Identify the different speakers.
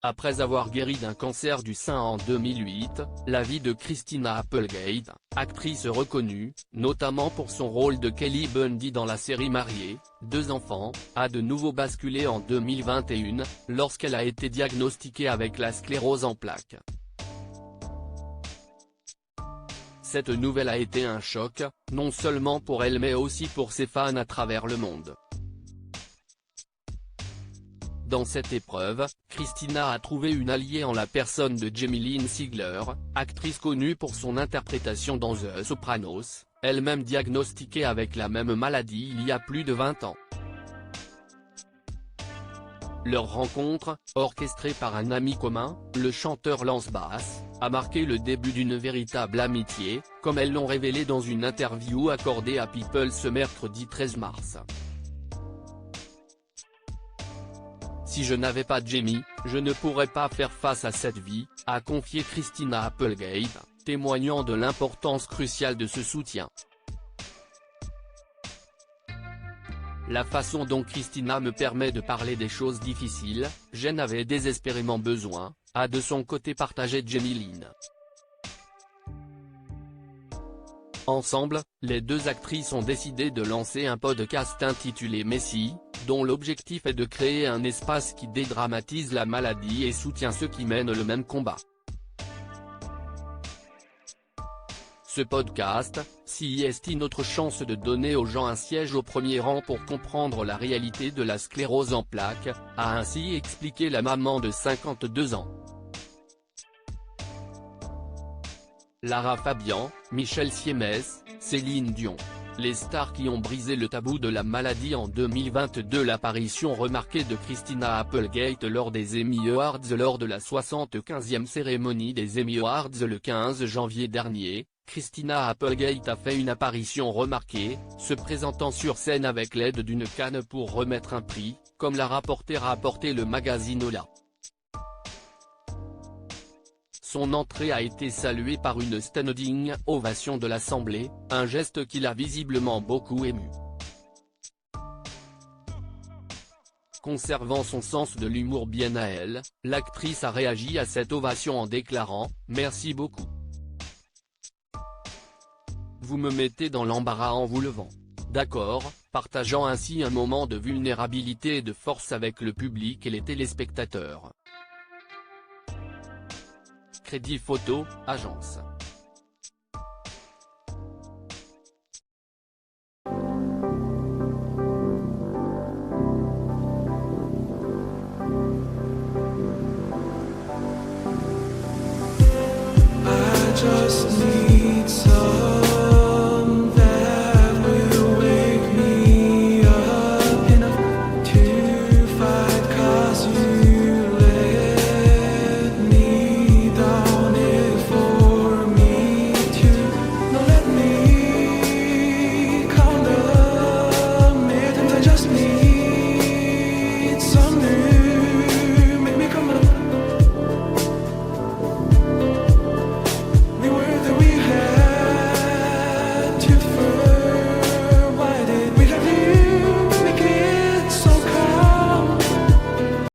Speaker 1: Après avoir guéri d'un cancer du sein en 2008, la vie de Christina Applegate, actrice reconnue, notamment pour son rôle de Kelly Bundy dans la série Mariée, 2 enfants, a de nouveau basculé en 2021, lorsqu'elle a été diagnostiquée avec la sclérose en plaques. Cette nouvelle a été un choc, non seulement pour elle mais aussi pour ses fans à travers le monde. Dans cette épreuve, Christina a trouvé une alliée en la personne de Jamie Lynn Sigler, actrice connue pour son interprétation dans The Sopranos, elle-même diagnostiquée avec la même maladie il y a plus de 20 ans. Leur rencontre, orchestrée par un ami commun, le chanteur Lance Bass, a marqué le début d'une véritable amitié, comme elles l'ont révélé dans une interview accordée à People ce mercredi 13 mars. Si je n'avais pas Jamie, je ne pourrais pas faire face à cette vie, a confié Christina Applegate, témoignant de l'importance cruciale de ce soutien. La façon dont Christina me permet de parler des choses difficiles, j'en avais désespérément besoin, a de son côté partagé Jamie Lynn. Ensemble, les 2 actrices ont décidé de lancer un podcast intitulé Messi, dont l'objectif est de créer un espace qui dédramatise la maladie et soutient ceux qui mènent le même combat. Ce podcast, si est notre chance de donner aux gens un siège au premier rang pour comprendre la réalité de la sclérose en plaques, a ainsi expliqué la maman de 52 ans. Lara Fabian, Michel Siemès, Céline Dion. Les stars qui ont brisé le tabou de la maladie en 2022. L'apparition remarquée de Christina Applegate lors des Emmy Awards lors de la 75e cérémonie des Emmy Awards le 15 janvier dernier, Christina Applegate a fait une apparition remarquée, se présentant sur scène avec l'aide d'une canne pour remettre un prix, comme l'a rapporté le magazine Hola. Son entrée a été saluée par une standing ovation de l'Assemblée, un geste qui l'a visiblement beaucoup ému. Conservant son sens de l'humour bien à elle, l'actrice a réagi à cette ovation en déclarant « Merci beaucoup. Vous me mettez dans l'embarras en vous levant. D'accord », partageant ainsi un moment de vulnérabilité et de force avec le public et les téléspectateurs. Crédit photo, agence.
Speaker 2: I just